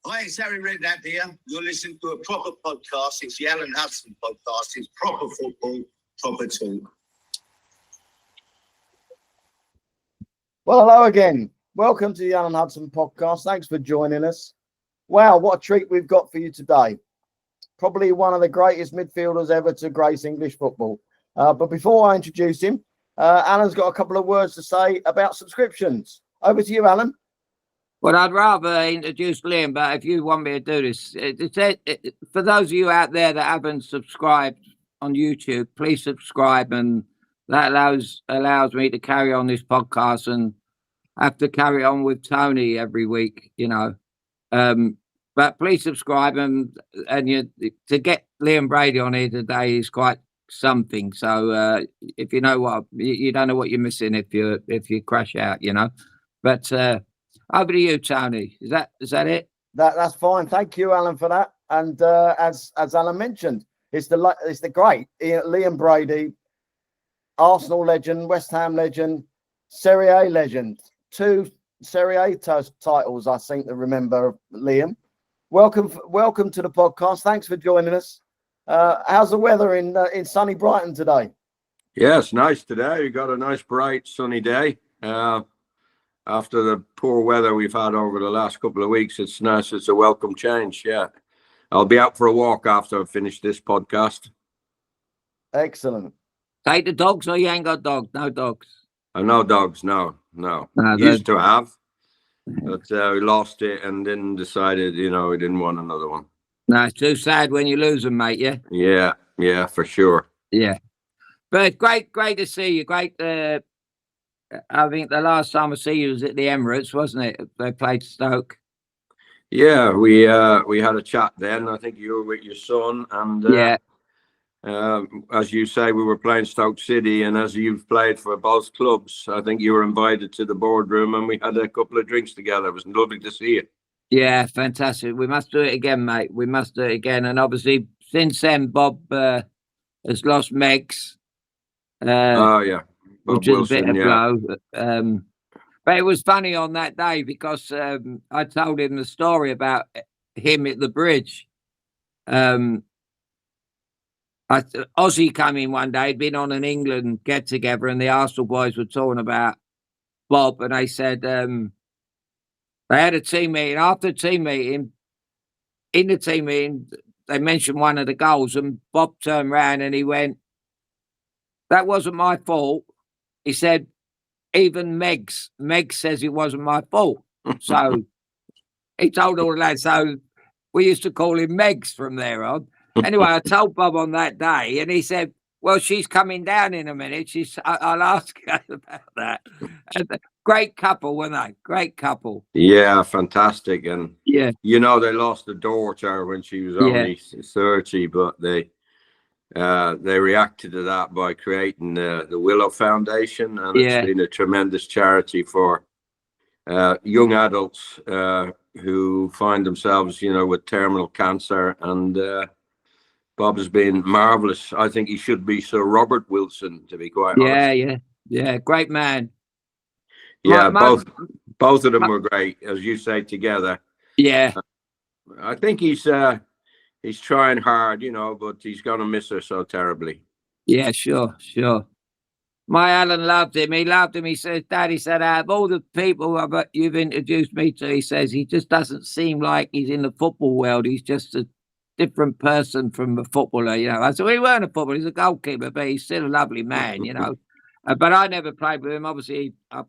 Hi, it's Harry Redknapp here. You're listening to a proper podcast. It's the Alan Hudson podcast. It's proper football, proper talk. Well, hello again. Welcome to the Alan Hudson podcast. Thanks for joining us. Wow, what a treat we've got for you today. Probably one of the greatest midfielders ever to grace English football. But before I introduce him, Alan's got a couple of words to say about subscriptions. Over to you, Alan. Well, I'd rather introduce Liam, but if you want me to do this, for those of you out there that haven't subscribed on YouTube, please subscribe, and that allows me to carry on this podcast and have to carry on with Tony every week, you know. But please subscribe, and to get Liam Brady on here today is quite something. So if you know what, you don't know what you're missing if you crash out, you know. But over to you, Tony. Is that it? That's fine. Thank you, Alan, for that. And as Alan mentioned, it's the great Liam Brady, Arsenal legend, West Ham legend, Serie A legend. 2 Serie A titles, I seem to remember, Liam. Welcome to the podcast. Thanks for joining us. How's the weather in sunny Brighton today? Yes, nice today. We got a nice, bright, sunny day. After the poor weather we've had over the last couple of weeks, it's nice. It's a welcome change. Yeah, I'll be out for a walk after I finish this podcast. Excellent. Take the dogs, or you ain't got dogs? No dogs. No dogs. No. Used to have, but we lost it and then decided, we didn't want another one. No, it's too sad when you lose them, mate. Yeah. Yeah, for sure. Yeah, but great to see you. Great. I think the last time I see you was at the Emirates, wasn't it? They played Stoke. Yeah, we had a chat then. I think you were with your son, and as you say, we were playing Stoke City, and as you've played for both clubs, I think you were invited to the boardroom, and we had a couple of drinks together. It was lovely to see you. Yeah, fantastic. We must do it again, mate. We must do it again. And obviously, since then, Bob has lost Megs. Oh yeah. Which is a bit of blow. But it was funny on that day because I told him the story about him at the bridge. Ozzy came in one day, he'd been on an England get-together, and the Arsenal boys were talking about Bob, and they said they had a team meeting. After the team meeting, in the team meeting, they mentioned one of the goals, and Bob turned around and he went, "That wasn't my fault." He said, "Even Megs says it wasn't my fault." So he told all the lads. So we used to call him Megs from there on. Anyway, I told Bob on that day, and he said, "Well, she's coming down in a minute. I'll ask her about that." And great couple, weren't they? Great couple. Yeah, fantastic. And yeah, they lost a daughter when she was only 30, but they reacted to that by creating the Willow Foundation, and it's been a tremendous charity for young adults who find themselves, with terminal cancer. And Bob has been marvelous. I think he should be Sir Robert Wilson, to be quite honest. Yeah, great man. Yeah, both of them were great, as you say, together. Yeah, I think he's trying hard, but he's going to miss her so terribly. Yeah, sure. My Alan loved him. He loved him. He said, "Daddy said, out of all the people you've introduced me to," he says, "he just doesn't seem like he's in the football world. He's just a different person from a footballer, I said, "Well, he weren't a footballer. He's a goalkeeper, but he's still a lovely man, But I never played with him. Obviously, I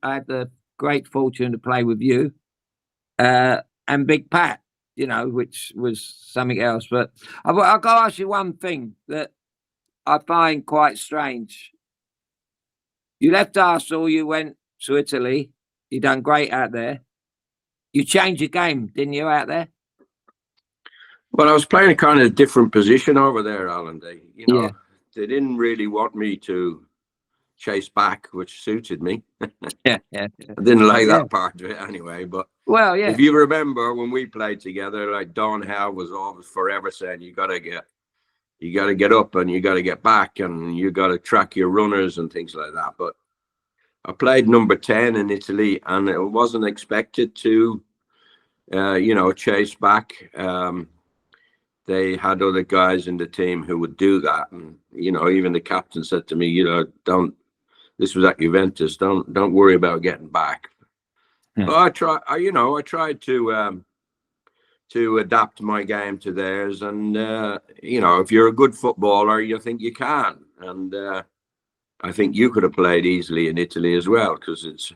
had the great fortune to play with you and Big Pat, which was something else. But I've got to ask you one thing that I find quite strange. You left Arsenal, you went to Italy, you done great out there. You changed your game, didn't you, out there? Well, I was playing a kind of different position over there, Alan. They didn't really want me to chase back, which suited me. Yeah. I didn't like that part of it anyway, but if you remember when we played together, like Don Howe was always forever saying you got to get up and you got to get back and you got to track your runners and things like that. But I played number 10 in Italy, and it wasn't expected to chase back. They had other guys in the team who would do that, and even the captain said to me, don't. This was at Juventus. Don't worry about getting back. Yeah. But I tried to adapt my game to theirs, and if you're a good footballer, you think you can, and I think you could have played easily in Italy as well, because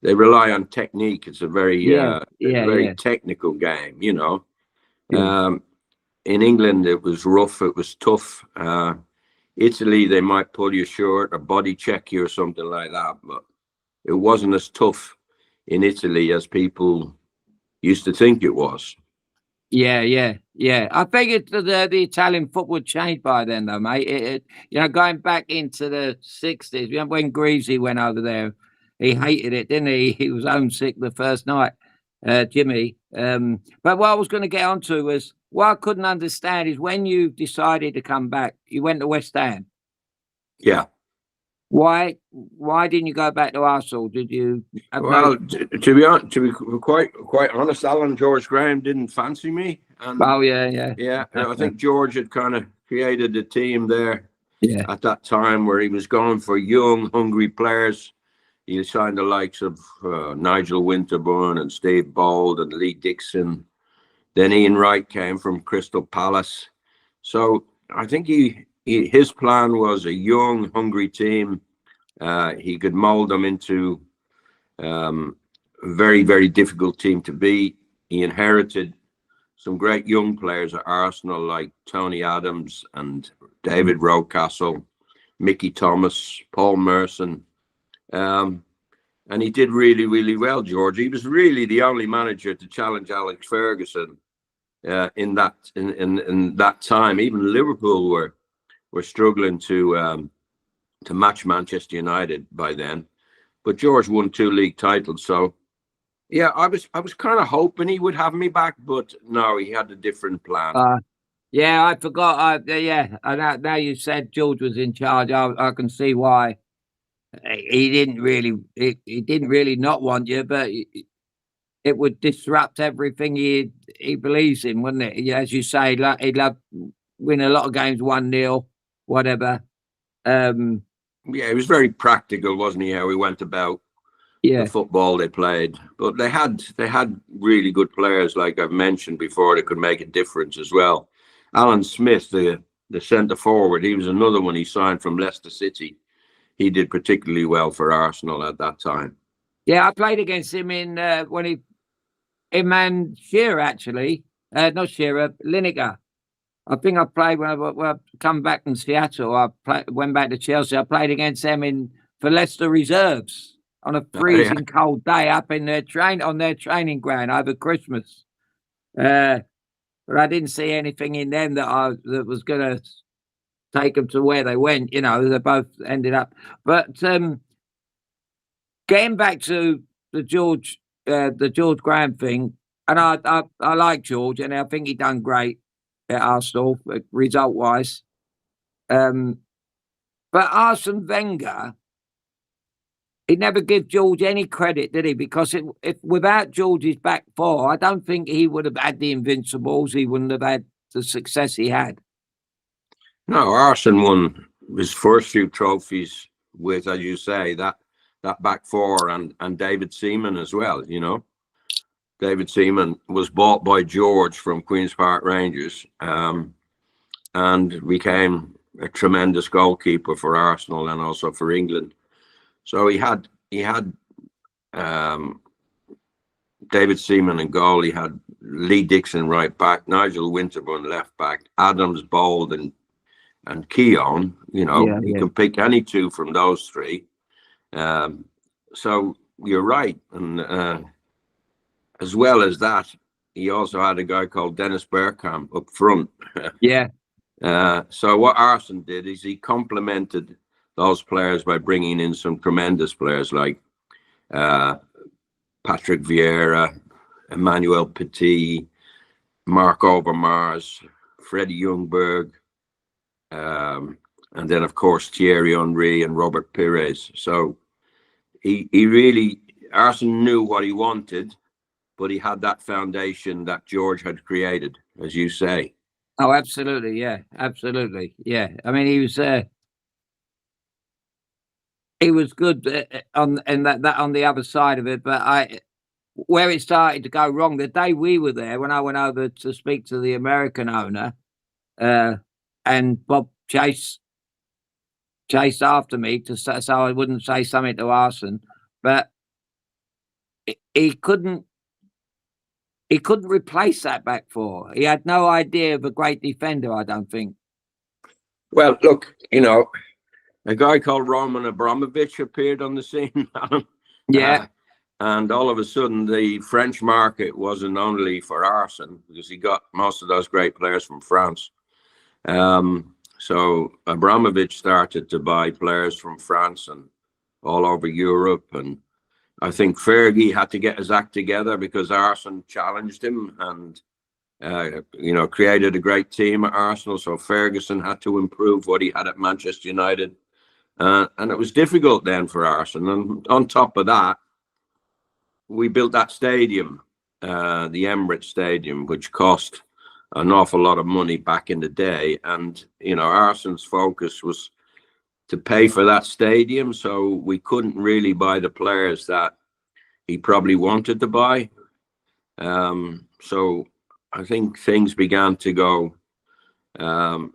they rely on technique. It's a very technical game, Yeah. In England, it was rough. It was tough. Italy, they might pull you short or body check you or something like that, but it wasn't as tough in Italy as people used to think it was. Yeah. I figured the Italian football changed by then, though, mate. Going back into the 60s, when Greasy went over there, he hated it, didn't he? He was homesick the first night, Jimmy. But what I was going to get onto was, what I couldn't understand is when you decided to come back, you went to West Ham. Yeah. Why didn't you go back to Arsenal? Did you? To be quite honest, Alan, George Graham didn't fancy me. And yeah. I think George had kind of created a team there at that time where he was going for young, hungry players. He signed the likes of Nigel Winterburn and Steve Bold and Lee Dixon. Then Ian Wright came from Crystal Palace. So I think his plan was a young, hungry team. He could mold them into a very, very difficult team to beat. He inherited some great young players at Arsenal like Tony Adams and David Rocastle, Mickey Thomas, Paul Merson. And he did really, really well, George. He was really the only manager to challenge Alex Ferguson in that time. Even Liverpool were struggling to match Manchester United by then, but George won 2 league titles. So yeah, I was kind of hoping he would have me back, but no, he had a different plan. I forgot. Now you said George was in charge. I can see why he didn't really not want you, but it would disrupt everything he believes in, wouldn't it? As you say, like, he'd love win a lot of games 1-0, whatever. He was very practical, wasn't he? How he went about the football they played. But they had really good players, like I've mentioned before, that could make a difference as well. Alan Smith, the centre forward, he was another one he signed from Leicester City. He did particularly well for Arsenal at that time. Yeah, I played against him in Shearer, actually. Not Shearer, Lineker. I think I played when I come back from Seattle. Went back to Chelsea. I played against them for Leicester reserves on a freezing cold day up in their training ground over Christmas. But I didn't see anything in them that was going to take them to where they went. They both ended up. But getting back to the George Graham thing, and I like George, and I think he done great at Arsenal, result-wise. But Arsene Wenger, he never gave George any credit, did he? Because if without George's back four, I don't think he would have had the Invincibles. He wouldn't have had the success he had. No, Arsene won his first few trophies with, as you say, that back four and David Seaman as well, David Seaman was bought by George from Queen's Park Rangers and became a tremendous goalkeeper for Arsenal and also for England. So he had David Seaman in goal. He had Lee Dixon right back, Nigel Winterburn left back, Adams, Bold and Keown. You can pick any two from those three. So you're right. And as well as that, he also had a guy called Dennis Bergkamp up front. So what Arsene did is he complemented those players by bringing in some tremendous players like Patrick Vieira, Emmanuel Petit, Mark Overmars, Freddie Ljungberg, and then of course Thierry Henry and Robert Pires. So he really, Arsene knew what he wanted, but he had that foundation that George had created, as you say. Oh, absolutely, yeah, absolutely, yeah. I mean, he was good on that on the other side of it, but where it started to go wrong the day we were there, when I went over to speak to the American owner, and Bob chased after me so I wouldn't say something to Arsene, but he couldn't replace that back four. He had no idea of a great defender, I don't think. Well, look, you know, a guy called Roman Abramovich appeared on the scene. Yeah. And all of a sudden, the French market wasn't only for Arsene, because he got most of those great players from France. So Abramovich started to buy players from France and all over Europe. And I think Fergie had to get his act together because Arsene challenged him and, you know, created a great team at Arsenal. So Ferguson had to improve what he had at Manchester United. And it was difficult then for Arsene. And on top of that, we built that stadium, the Emirates Stadium, which cost an awful lot of money back in the day. And, you know, Arsene's focus was to pay for that stadium. So we couldn't really buy the players that he probably wanted to buy. So I think things began to go a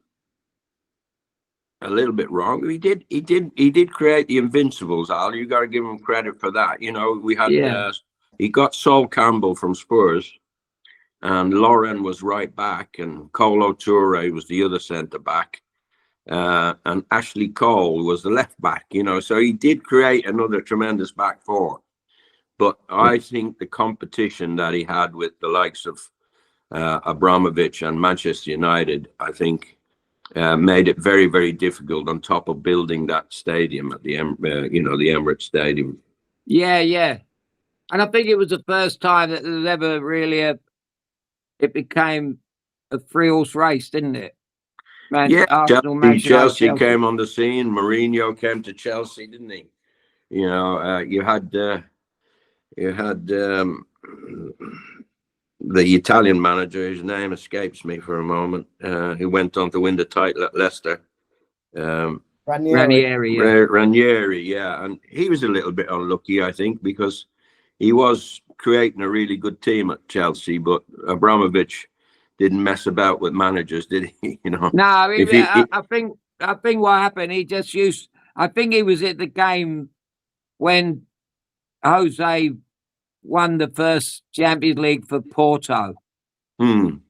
little bit wrong. He did create the Invincibles, Al. You got to give him credit for that. You know, we had he got Sol Campbell from Spurs, and Lauren was right back, and Kolo Toure was the other centre back, and Ashley Cole was the left back. You know, so he did create another tremendous back four. But I think the competition that he had with the likes of Abramovich and Manchester United, I think, made it very, very difficult. On top of building that stadium at the the Emirates Stadium. Yeah, and I think it was the first time that there's ever really it became a three-horse race, didn't it? Arsenal, Chelsea came on the scene. Mourinho came to Chelsea, didn't he? You know, you had the Italian manager, whose name escapes me for a moment, who went on to win the title at Leicester. Ranieri, yeah. And he was a little bit unlucky, I think, because he was creating a really good team at Chelsea, but Abramovich didn't mess about with managers, did he? You know. No, I think what happened, he just used. I think he was at the game when Jose won the first Champions League for Porto, and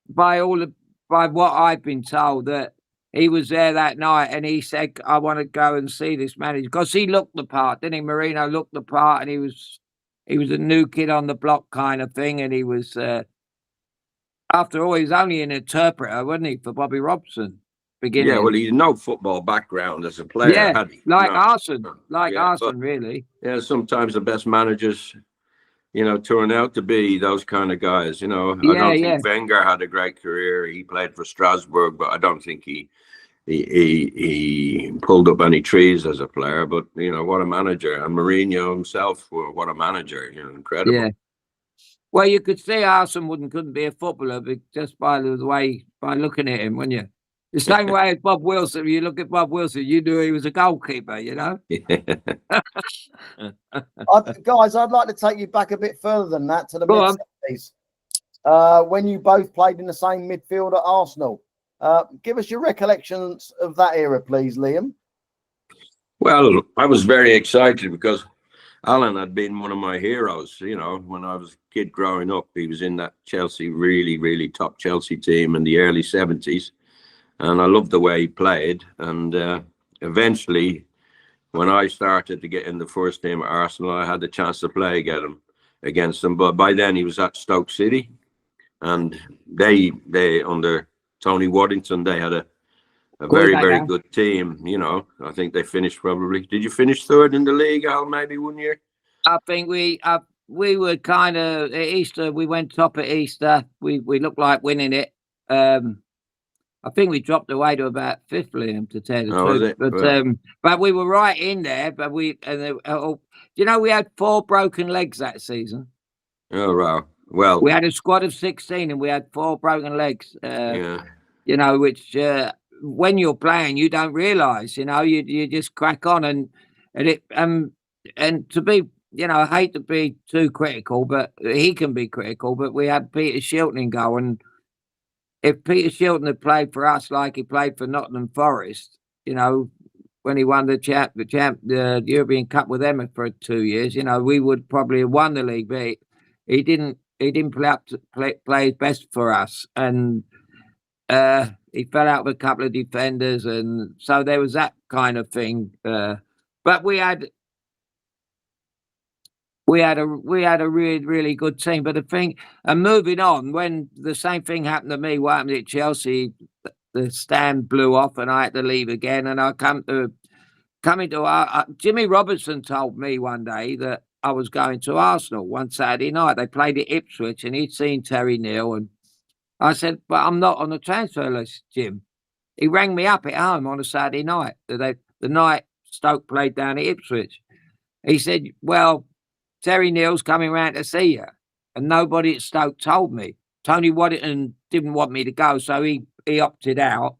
by what I've been told, that he was there that night, and he said, "I want to go and see this manager," because he looked the part, didn't he? Mourinho looked the part, and he was a new kid on the block kind of thing, and he was. After all, he was only an interpreter, wasn't he, for Bobby Robson? Beginning. Yeah, well, he had no football background as a player, had he? Arsene, Arsene, really. Yeah, sometimes the best managers, you know, turn out to be those kind of guys. You know, I don't think Wenger had a great career. He played for Strasbourg, but I don't think he pulled up any trees as a player. But you know, what a manager! And Mourinho himself, well, what a manager! You know, incredible. Yeah. Well, you could see Arsene couldn't be a footballer just by looking at him, wouldn't you? The same way as Bob Wilson. If you look at Bob Wilson, you knew he was a goalkeeper, you know? Guys, I'd like to take you back a bit further than that to the mid-70s. When you both played in the same midfield at Arsenal. Give us your recollections of that era, please, Liam. Well, I was very excited because Alan had been one of my heroes. You know, when I was a kid growing up, he was in that Chelsea, really, really top Chelsea team in the early 70s. And I loved the way he played. And eventually, when I started to get in the first team at Arsenal, I had the chance to play against him. But by then, he was at Stoke City. And they under Tony Waddington, they had a very, very good team. You know, I think they finished probably. Did you finish third in the league, Al, maybe 1 year? I think we were kind of at Easter. We went top at Easter. We looked like winning it. I think we dropped away to about fifth, Liam, to tell the Was truth. it? But Well. but we were right in there. But we you know, we had 4 broken legs that season. Oh wow. Well, we had a squad of 16 and we had 4 broken legs. Yeah. You know, which when you're playing, you don't realise. You know, you just crack on and to be, you know, I hate to be too critical, but he can be critical. But we had Peter Shilton in goal, and if Peter Shilton had played for us like he played for Nottingham Forest, you know, when he won the European Cup with them for 2 years, you know, we would probably have won the league. But he didn't play his best for us, and he fell out with a couple of defenders, and so there was that kind of thing. But we had a really, really good team. But the thing, and moving on, when the same thing happened to me, what happened at Chelsea, the stand blew off and I had to leave again. And I coming to Jimmy Robertson told me one day that I was going to Arsenal one Saturday night. They played at Ipswich and he'd seen Terry Neal, and I said, but I'm not on the transfer list, Jim. He rang me up at home on a Saturday night, the night Stoke played down at Ipswich. He said, well, Terry Neal's coming round to see you. And nobody at Stoke told me. Tony Waddington didn't want me to go, so he opted out.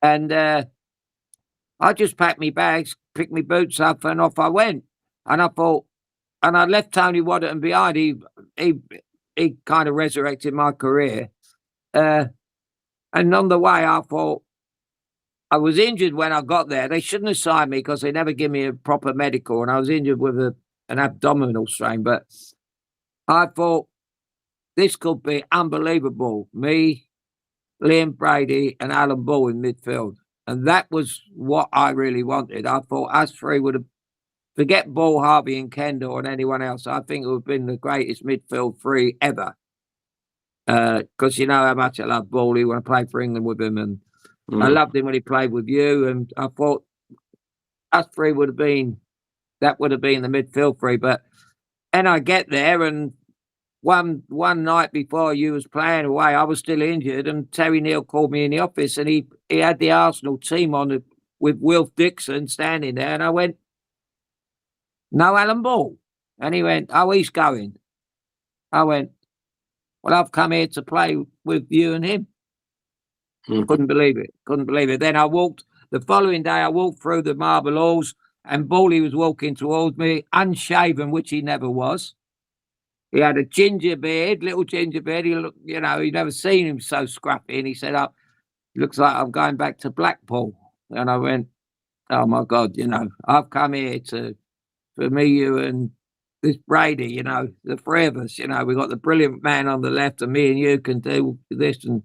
And I just packed my bags, picked my boots up, and off I went. And I thought, and I left Tony Waddington behind. He kind of resurrected my career. And on the way, I thought, I was injured when I got there. They shouldn't have signed me because they never give me a proper medical, and I was injured with an abdominal strain. But I thought this could be unbelievable. Me, Liam Brady, and Alan Bull in midfield. And that was what I really wanted. I thought us three would have, forget Bull, Harvey, and Kendall and anyone else, I think it would have been the greatest midfield three ever. Because you know how much I love Bull. When I played for England with him, and I loved him when he played with you. And I thought us three would have been the midfield three. But then I get there, and one night before you was playing away, I was still injured, and Terry Neal called me in the office, and he had the Arsenal team on with Wilf Dixon standing there, and I went, no Alan Ball. And he went, oh, he's going. I went, well, I've come here to play with you and him. Couldn't believe it. Then the following day, I walked through the Marble Halls, and Bally was walking towards me, unshaven, which he never was. He had a little ginger beard. He looked, you know, he'd never seen him so scruffy. And he said, oh, looks like I'm going back to Blackpool. And I went, oh my God, you know, I've come here for me, you, and this Brady, you know, the three of us, you know, we got the brilliant man on the left, and me and you can do this. And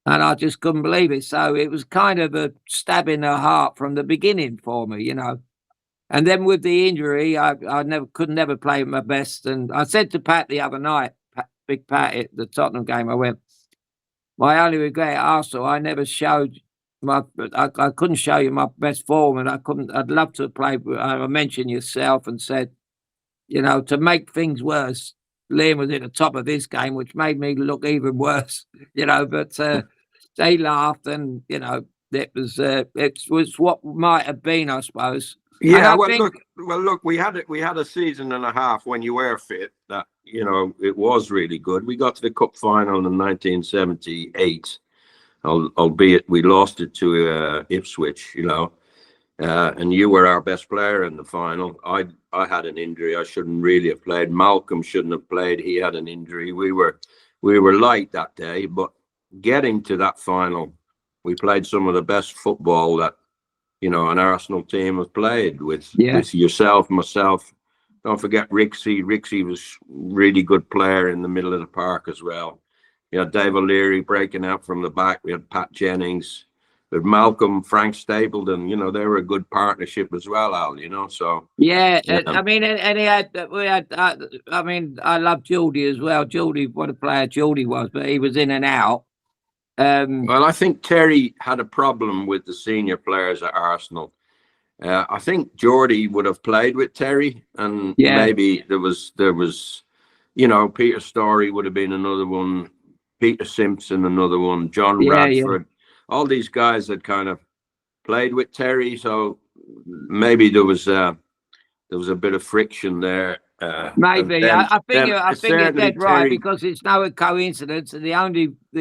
I just couldn't believe it. So it was kind of a stab in the heart from the beginning for me, you know. And then with the injury, I could never play my best. And I said to Pat the other night, Big Pat at the Tottenham game, I went, my only regret at Arsenal, I never showed I couldn't show you my best form, and I'd love to play. I mentioned yourself and said, you know, to make things worse, Liam was at the top of this game, which made me look even worse, you know, but they laughed, and, you know, it was what might have been, I suppose. Yeah, look, we had a season and a half when you were fit that, you know, it was really good. We got to the cup final in 1978, albeit we lost it to Ipswich, you know, and you were our best player in the final. I had an injury. I shouldn't really have played. Malcolm shouldn't have played. He had an injury. We were light that day, but getting to that final, we played some of the best football that, you know, an Arsenal team has played with yourself, myself. Don't forget Rixie. Rixie was really good player in the middle of the park as well. You had Dave O'Leary breaking out from the back. We had Pat Jennings. With Malcolm, Frank Stapleton, you know, they were a good partnership as well, Al, you know, so. Yeah, I mean, I mean, I love Geordie as well. Geordie, what a player Geordie was, but he was in and out. Well, I think Terry had a problem with the senior players at Arsenal. I think Geordie would have played with Terry, and maybe there was, you know, Peter Story would have been another one, Peter Simpson another one, John Radford. all these guys had kind of played with Terry, so maybe there was a bit of friction there. Maybe I think you're dead right, Terry, because it's no coincidence that the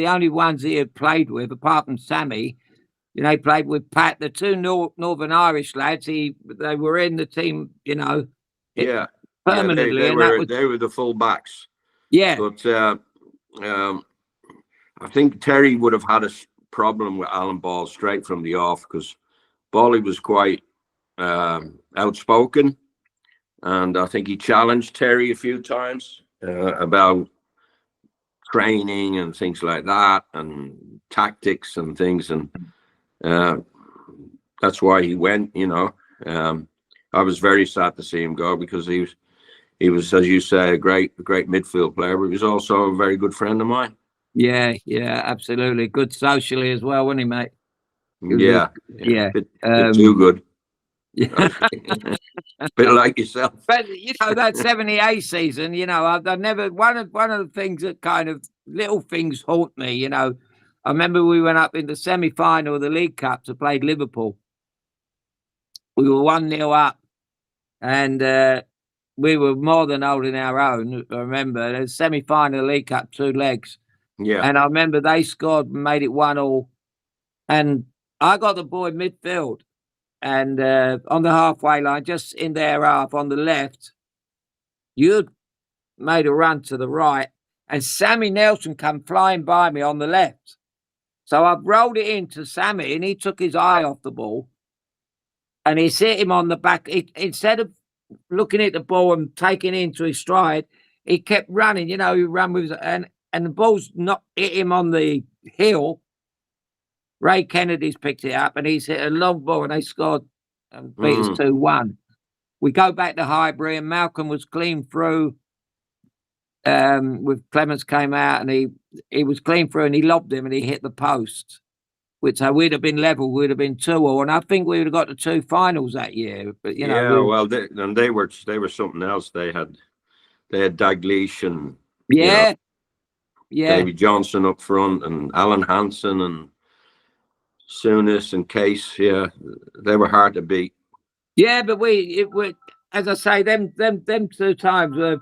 only ones he had played with, apart from Sammy, you know, he played with Pat, the two Northern Irish lads. They were in the team, you know, permanently. They were the full backs. Yeah, but I think Terry would have had a problem with Alan Ball straight from the off, because Bally was quite outspoken, and I think he challenged Terry a few times about training and things like that, and tactics and things, and that's why he went. You know, I was very sad to see him go, because he was, as you say, a great midfield player, but he was also a very good friend of mine. Yeah, absolutely. Good socially as well, wasn't he, mate? Yeah. Bit too good. Yeah. Bit like yourself. But you know, that 78 season, you know, I've never, one of the things that kind of little things haunt me, you know. I remember we went up in the semi-final of the League Cup to play Liverpool. We were 1-0 up, and we were more than holding our own. I remember the semi-final of the League Cup, 2 legs. Yeah. And I remember they scored and made it 1-1. And I got the ball in midfield, and on the halfway line, just in their half on the left, you'd made a run to the right, and Sammy Nelson come flying by me on the left. So I rolled it into Sammy, and he took his eye off the ball, and he hit him on the back. Instead of looking at the ball and taking it into his stride, he kept running. You know, he ran with, and the ball's not hit him on the heel. Ray Kennedy's picked it up, and he's hit a long ball, and they scored and beat us 2-1. We go back to Highbury, and Malcolm was clean through. With Clements came out, and he was clean through, and he lobbed him, and he hit the post, which we'd have been level, we'd have been 2-2, and I think we would have got the 2 finals that year. But you know, they were something else. They had Dalglish and Davy Johnson up front, and Alan Hudson and Souness and Case. Yeah, they were hard to beat. Yeah, but as I say, them 2 times were.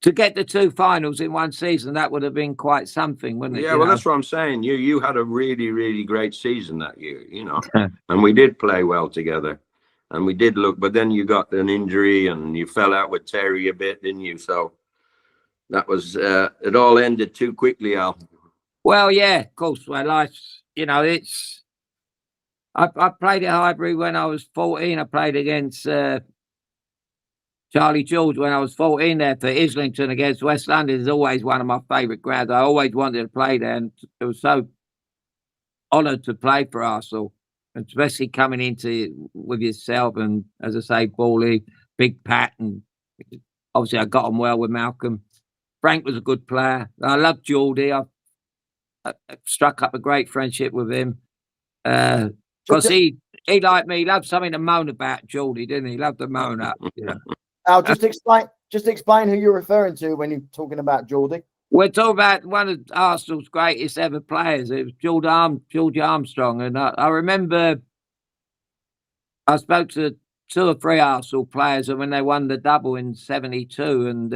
To get the 2 finals in one season, that would have been quite something, wouldn't it? Yeah, well, that's what I'm saying. You had a really, really great season that year, you know, and we did play well together, and we did look. But then you got an injury, and you fell out with Terry a bit, didn't you? So that was it. All ended too quickly, Al. Well, yeah, of course. Well, life's, you know, it's. I played at Highbury when I was 14. I played against. Charlie George when I was 14 there for Islington against West London is always one of my favourite grounds. I always wanted to play there, and it was so honoured to play for Arsenal, especially coming into with yourself and, as I say, Bally, Big Pat, and obviously I got on well with Malcolm. Frank was a good player. I loved Geordie. I struck up a great friendship with him because he like me, loved something to moan about, Geordie, didn't he? Loved to moan up, you know. Al, just explain who you're referring to when you're talking about Geordie. We're talking about one of Arsenal's greatest ever players. It was George Armstrong. And I remember I spoke to 2 or 3 Arsenal players when they won the double in 72. And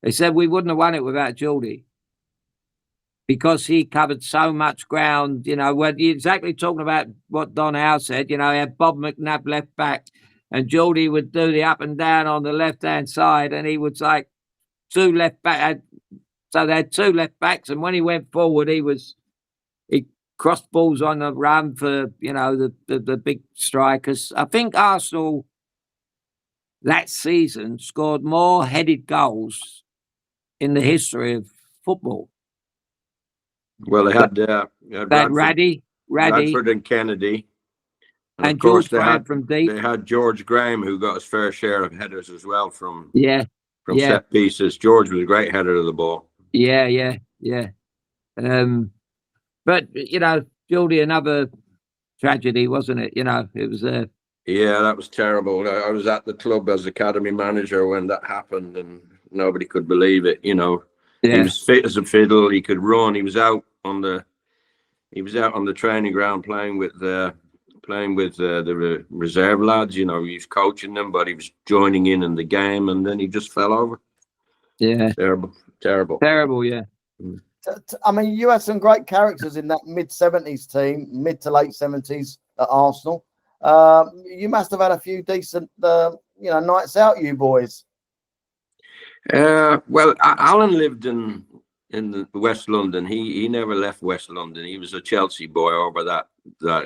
they said we wouldn't have won it without Geordie, because he covered so much ground. You know, when you're exactly talking about what Don Howe said, you know, he had Bob McNabb left back, and Geordie would do the up and down on the left-hand side, and he would like 2 left back. So they had 2 left backs, and when he went forward, he crossed balls on the run for, you know, the big strikers. I think Arsenal that season scored more headed goals in the history of football. Well, they had Raddy and Kennedy. And of course, they had George Graham, who got his fair share of headers as well from set pieces. George was a great header of the ball. Yeah. But you know, Geordie, another tragedy, wasn't it? You know, it was yeah, that was terrible. I was at the club as academy manager when that happened, and nobody could believe it. You know, he was fit as a fiddle. He could run. He was out on the he was out on the training ground playing with the reserve lads. You know, he was coaching them, but he was joining in the game, and then he just fell over. Yeah, terrible. Yeah. I mean, you had some great characters in that mid-70s team, mid to late 70s at Arsenal. You must have had a few decent, nights out, you boys. Well, Alan lived in the West London. He never left West London. He was a Chelsea boy over that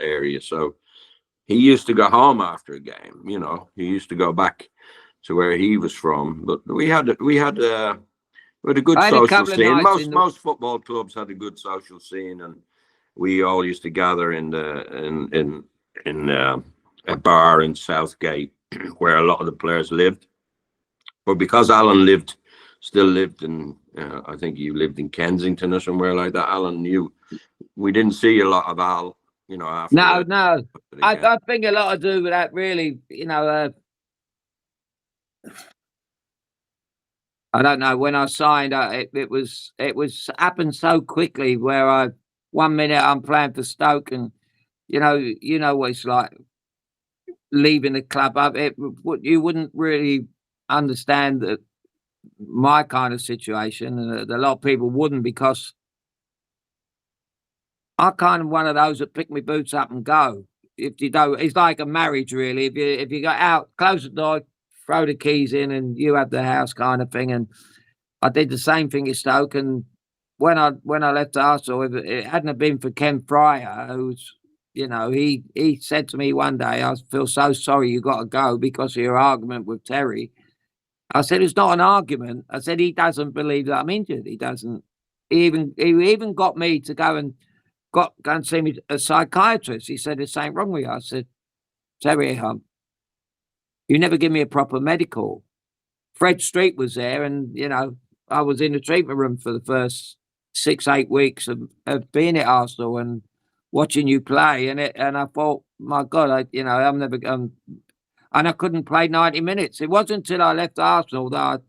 area. So he used to go home after a game. You know, he used to go back to where he was from. But we had a good social scene. Most football clubs had a good social scene, and we all used to gather in a bar in Southgate where a lot of the players lived. But because Alan still lived in, I think you lived in Kensington or somewhere like that, Alan knew we didn't see a lot of Al, after. No. I think a lot to do with that, really. I don't know. When I signed, it was happened so quickly. Where 1 minute I'm playing for Stoke, and you know what it's like leaving the club. You wouldn't really understand that my kind of situation, and a lot of people wouldn't, because I'm kind of one of those that pick my boots up and go. If you don't, it's like a marriage, really. If you go out, close the door, throw the keys in, and you have the house, kind of thing. And I did the same thing at Stoke. And when I left Arsenal, if it hadn't have been for Ken Fryer, who's he said to me one day, "I feel so sorry you got to go because of your argument with Terry." I said, "It's not an argument." I said, "He doesn't believe that I'm injured. He doesn't. He even got me to go and see me a psychiatrist. He said, "There's something wrong with you." I said, "Terry, you never give me a proper medical." Fred Street was there, and I was in the treatment room for the first 6-8 weeks of being at Arsenal and watching you play, and I thought, my God, I'm never and I couldn't play 90 minutes. It wasn't until I left Arsenal that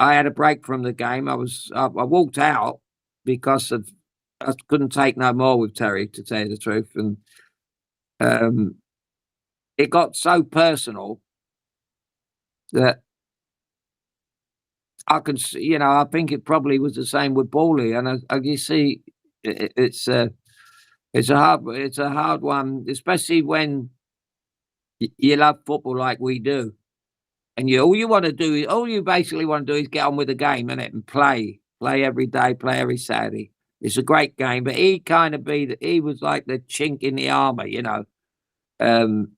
I had a break from the game. I walked out because I couldn't take no more with Terry, to tell you the truth. And it got so personal that I can see, I think it probably was the same with Bawley. And you see, it's a hard one, especially when you love football like we do, and all you basically want to do is get on with the game, innit, and play every day, play every Saturday. It's a great game, but he was like the chink in the armor, and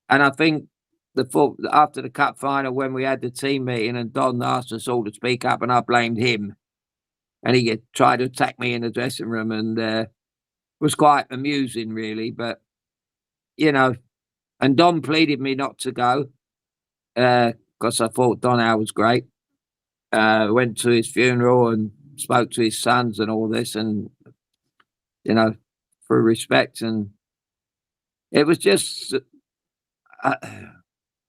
I think after the cup final, when we had the team meeting and Don asked us all to speak up, and I blamed him, and he tried to attack me in the dressing room, and it was quite amusing, really. But and Don pleaded me not to go because I thought Don Howe was great. Went to his funeral and spoke to his sons and all this, and for respect. And it was just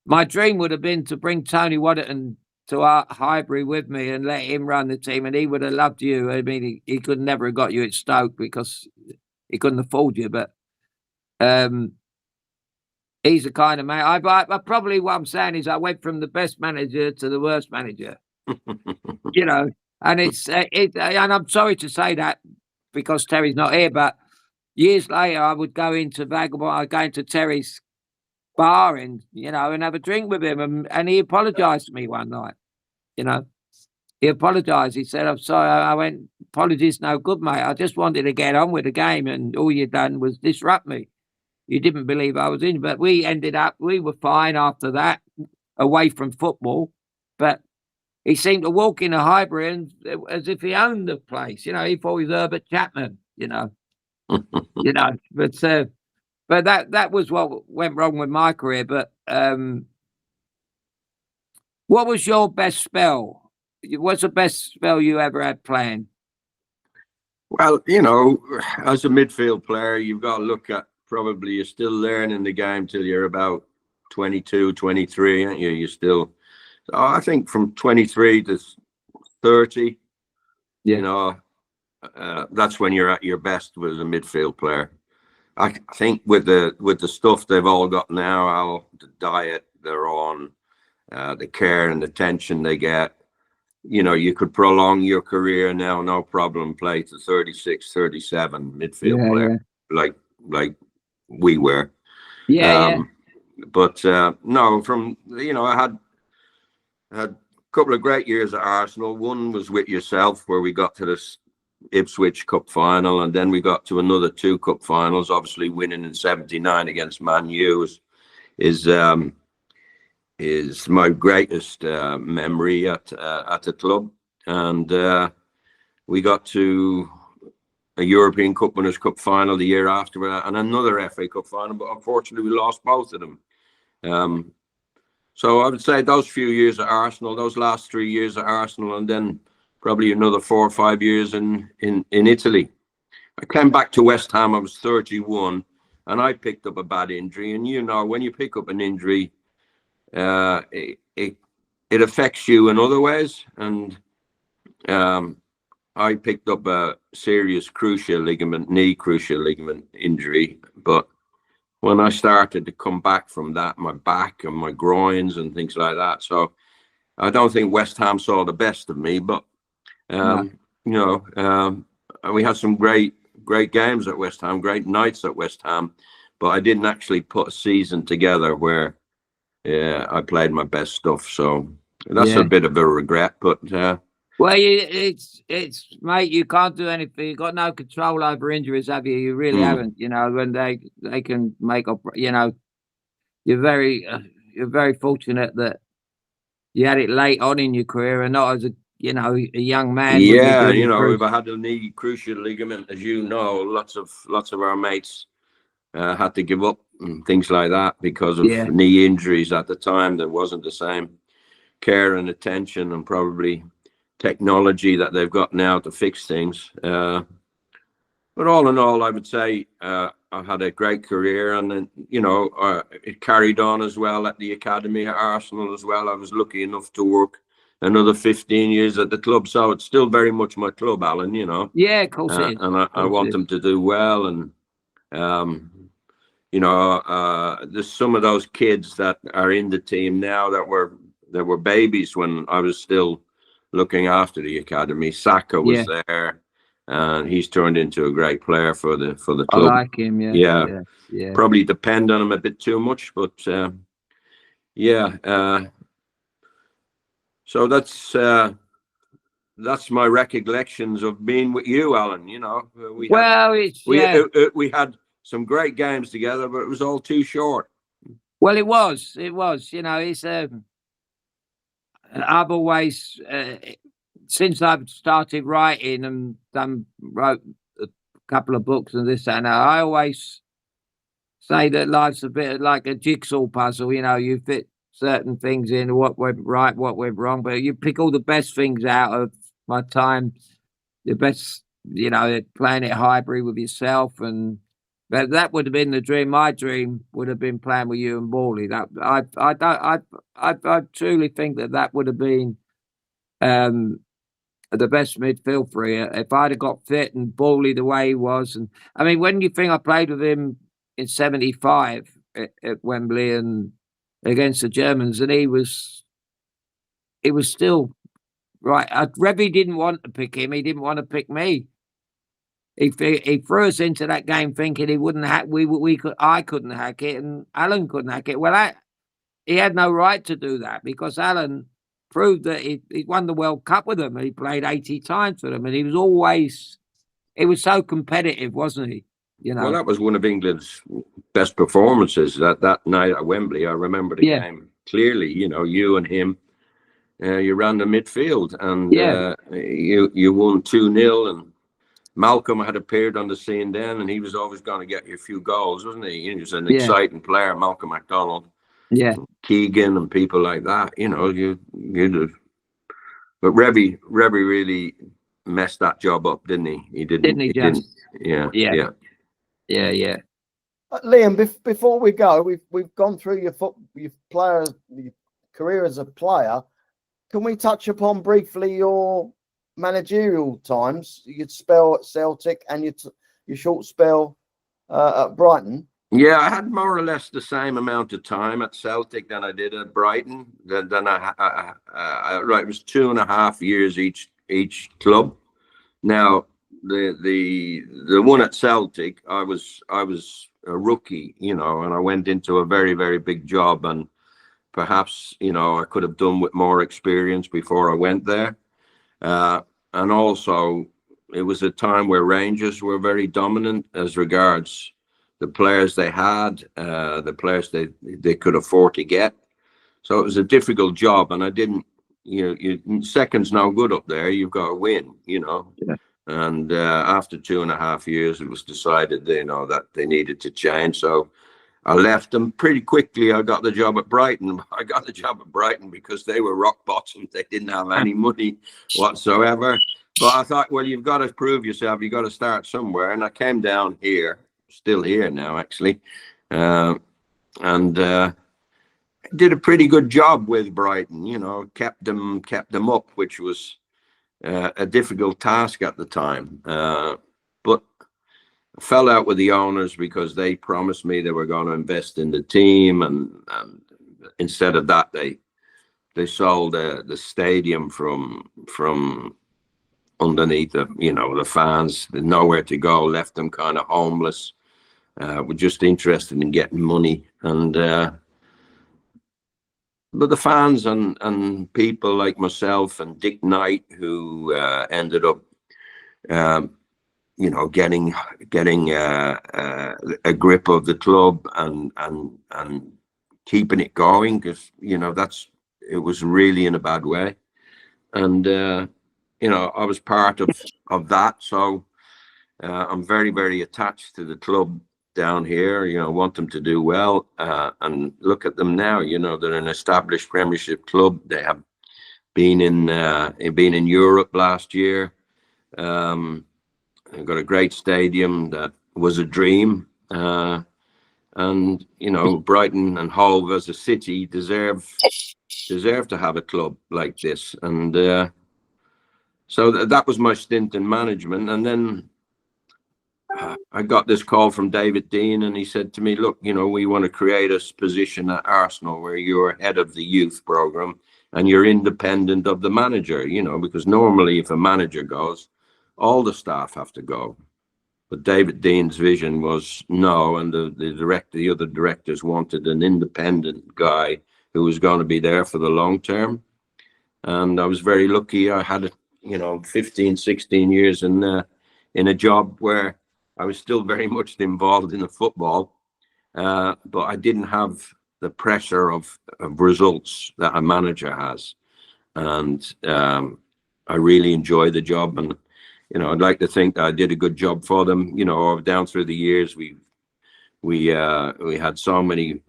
my dream would have been to bring Tony Waddington to Highbury with me and let him run the team, and he would have loved you. I mean, he could never have got you at Stoke because he couldn't afford you, but he's the kind of man. I probably, what I'm saying is, I went from the best manager to the worst manager. And and I'm sorry to say that because Terry's not here, but years later I would go into Vagabond, I'd go into Terry's bar and have a drink with him, and he apologized to me one night. He apologized. He said, "I'm sorry." I went, "Apologies no good, mate. I just wanted to get on with the game, and all you done was disrupt me. You didn't believe I was in." But we were fine after that, away from football. But he seemed to walk in a Highbury and as if he owned the place. He thought he was Herbert Chapman, But that was what went wrong with my career. But what was your best spell? What's the best spell you ever had playing? Well, as a midfield player, you've got to look at, probably you're still learning the game till you're about 22, 23, aren't you? You're still, I think from 23 to 30, that's when you're at your best as a midfield player. I think with the stuff they've all got now, the diet they're on, the care and attention they get, you could prolong your career now, no problem, play to 36, 37 midfield player, like we were. But no, I had a couple of great years at Arsenal. One was with yourself, where we got to this Ipswich Cup final, and then we got to another 2 cup finals. Obviously, winning in '79 against Man U is my greatest memory at the club. And we got to a European Cup Winners' Cup final the year after that, and another FA Cup final, but unfortunately we lost both of them. So I would say those few years at Arsenal, those last 3 years at Arsenal, and then probably another 4 or 5 years in Italy. I came back to West Ham, I was 31, and I picked up a bad injury. And when you pick up an injury, it affects you in other ways. And I picked up a serious knee cruciate ligament injury. But when I started to come back from that, my back and my groins and things like that. So I don't think West Ham saw the best of me, but we had some great games at West Ham, great nights at West Ham, but I didn't actually put a season together where I played my best stuff. So that's a bit of a regret, but well, it's mate, you can't do anything. You've got no control over injuries, have you? You really haven't. When they can make up. You're very fortunate that you had it late on in your career and not as a young man. Yeah, if I had a knee cruciate ligament, as lots of our mates had to give up and things like that because of knee injuries. At the time, there wasn't the same care and attention and probably technology that they've got now to fix things. But all in all, I would say I've had a great career, and then it carried on as well at the academy at Arsenal as well. I was lucky enough to work another 15 years at the club, so it's still very much my club, Alan. Yeah, of course it is. And I want them to do well. And there's some of those kids that are in the team now that were babies when I was still looking after the academy. Saka was there, and he's turned into a great player for the club. I like him. Yeah. Probably depend on him a bit too much, but so that's my recollections of being with you, Alan. We had some great games together, but it was all too short. Well, it was. It's I've always since I've started writing and wrote a couple of books and this and that, I always say that life's a bit like a jigsaw puzzle. You fit certain things in, what went right, what went wrong, but you pick all the best things out of my time, the best, playing at Highbury with yourself, and that would have been the dream. My dream would have been playing with you and Bawley. That I truly think that would have been the best midfield for you if I'd have got fit and Bawley the way he was. And I mean, when you think I played with him in '75 at Wembley and against the Germans, and he was still right. Revie didn't want to pick him. He didn't want to pick me. He threw us into that game thinking he wouldn't hack. I couldn't hack it, and Alan couldn't hack it. Well, he had no right to do that because Alan proved that he won the World Cup with them. He played 80 times for them, and he was so competitive, wasn't he? Well, that was one of England's best performances that night at Wembley. I remember the game clearly. You and him, you ran the midfield, and you won 2-0. And Malcolm had appeared on the scene then, and he was always going to get you a few goals, wasn't he? He was an exciting player, Malcolm MacDonald. Keegan and people like that. But Revie really messed that job up, didn't he? He didn't. He didn't. Yeah. Liam, before we go, we've gone through your career as a player. Can we touch upon briefly your managerial times, you'd spell at Celtic and your short spell at Brighton. Yeah, I had more or less the same amount of time at Celtic than I did at Brighton. Then right, it was 2.5 years each club. Now the one at Celtic, I was a rookie, and I went into a very, very big job, and perhaps I could have done with more experience before I went there. And also, it was a time where Rangers were very dominant as regards the players they had, the players they could afford to get. So it was a difficult job, and I didn't. Second's no good up there. You've got to win. Yeah. And after 2.5 years, it was decided, that they needed to change. So I left them pretty quickly. I got the job at Brighton. I got the job at Brighton because they were rock bottom. They didn't have any money whatsoever. But I thought, well, you've got to prove yourself. You've got to start somewhere. And I came down here, still here now, actually, and did a pretty good job with Brighton. Kept them up, which was a difficult task at the time. But I fell out with the owners because they promised me they were going to invest in the team, and instead of that, they sold the stadium from underneath the fans. Nowhere to go, left them kind of homeless. Were just interested in getting money, and but the fans and people like myself and Dick Knight, who ended up getting a grip of the club and keeping it going, because it was really in a bad way, and I was part of that. So I'm very, very attached to the club down here. I want them to do well, and look at them now. They're an established Premiership club. They have been in Europe last year. They've got a great stadium that was a dream, and Brighton and Hove as a city deserve to have a club like this. And so that was my stint in management. And then I got this call from David Dean, and he said to me, look, we want to create a position at Arsenal where you're head of the youth program and you're independent of the manager, because normally if a manager goes, all the staff have to go. But David Dean's vision was no, and the other directors wanted an independent guy who was going to be there for the long term. And I was very lucky. I had 15, 16 years in a job where I was still very much involved in the football, but I didn't have the pressure of results that a manager has. And I really enjoyed the job, and I'd like to think that I did a good job for them. Down through the years, we had so many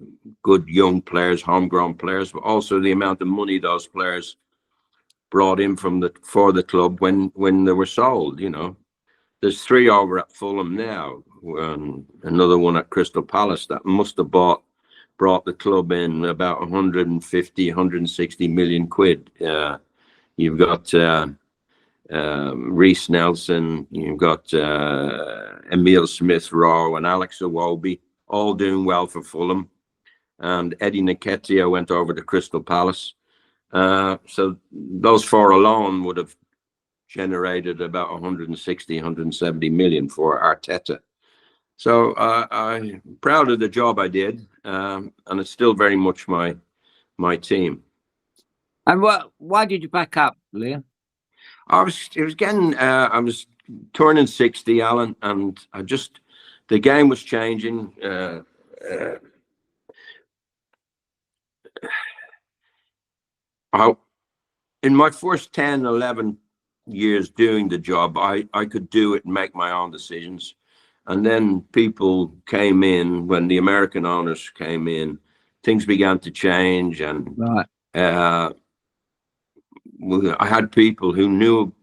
good young players, homegrown players, but also the amount of money those players brought in for the club when they were sold. There's 3 over at Fulham now, and another one at Crystal Palace that must have brought the club in about 150, 160 million quid. You've got Reece Nelson, you've got Emile Smith-Rowe and Alex Iwobi, all doing well for Fulham. And Eddie Nketiah went over to Crystal Palace. So those 4 alone would have generated about 160, 170 million for Arteta. So I'm proud of the job I did, and it's still very much my team. And why did you back up, Liam? I was turning 60, Alan, and the game was changing. In my first 10, 11 years doing the job, I could do it and make my own decisions. And then people came in, when the American owners came in, things began to change. And right. I had people who knew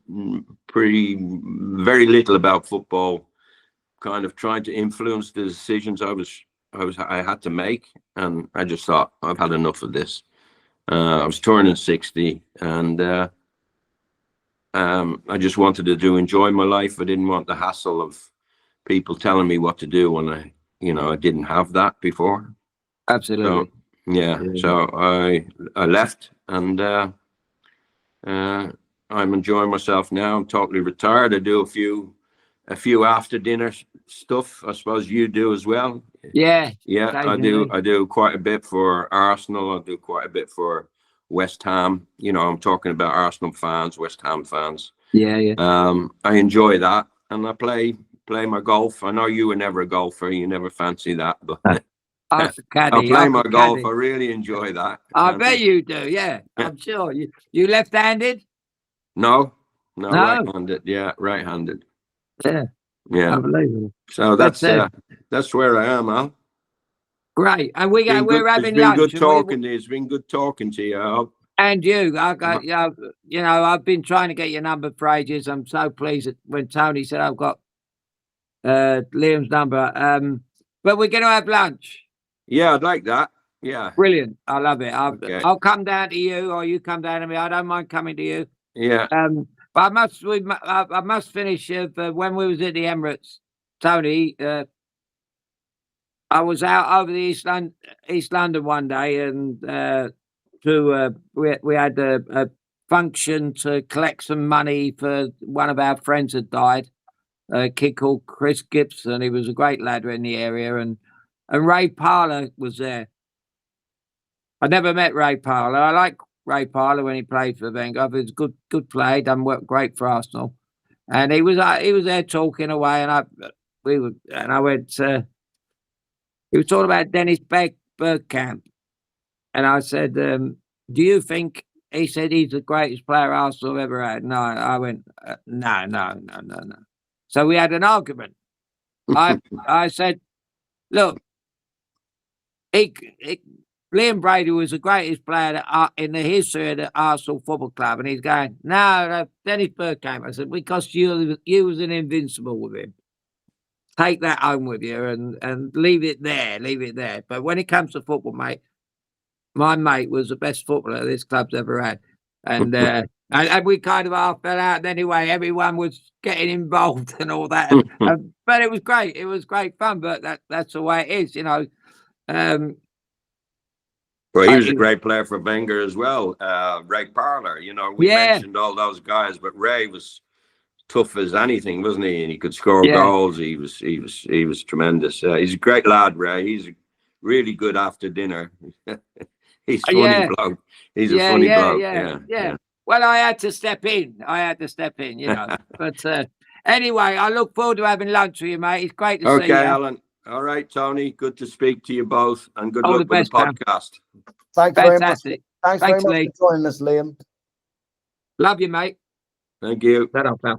very little about football, kind of trying to influence the decisions I had to make. And I just thought, I've had enough of this. I was turning 60, and I just wanted to enjoy my life. I didn't want the hassle of people telling me what to do when I didn't have that before. Absolutely. So, yeah. So I left, and I'm enjoying myself now. I'm totally retired. I do a few after dinner stuff. I suppose you do as well. Yeah. Yeah, I do quite a bit for Arsenal. I do quite a bit for West Ham. I'm talking about Arsenal fans, West Ham fans. Yeah. I enjoy that, and I play my golf. I know you were never a golfer. You never fancy that, but I play my golf. I really enjoy that. I bet you do. Yeah, I'm sure. You left-handed? No, right-handed. Yeah, right-handed. Yeah. Unbelievable. So that's where I am, Al. Great. And we're having lunch. It's been good talking to you, Al. And you. I've been trying to get your number for ages. I'm so pleased that when Tony said I've got Liam's number. But we're going to have lunch. Yeah, I'd like that. Yeah. Brilliant. I love it. I'll come down to you, or you come down to me. I don't mind coming to you. Yeah. But I must finish when we was at the Emirates, Tony. I was out over the East London one day, and we had a function to collect some money for one of our friends that died. A kid called Chris Gibson. He was a great lad in the area, and Ray Parlour was there. I never met Ray Parlour. I like Ray Parlour when he played for Wenger. He was good play, done work great for Arsenal, and he was there talking away, and I went. He was talking about Dennis Bergkamp, and I said, "Do you think?" He said he's the greatest player Arsenal have ever had. No, I went, no. So we had an argument. I said, "Look, Liam Brady was the greatest player in the history of the Arsenal Football Club," and he's going, "No, Dennis Bergkamp." I said, "Because you was an invincible with him. Take that home with you and leave it there. But when it comes to football, mate, my mate was the best footballer this club's ever had." And and we kind of half fell out anyway. Everyone was getting involved and all that. But it was great. It was great fun. But that's the way it is, Well, he was a great player for Wenger as well. Ray Parlour, we mentioned all those guys, but Ray was tough as anything, wasn't he? And he could score goals. He was tremendous. He's a great lad, Ray. He's really good after dinner. He's a funny bloke. He's a funny bloke. Yeah. Well, I had to step in. But anyway, I look forward to having lunch with you, mate. It's great to see you. Okay, Alan. All right, Tony. Good to speak to you both, and good luck with the podcast. Thanks very much. Fantastic. Thanks very much for joining us, Liam. Love you, mate. Thank you. Shut up, pal.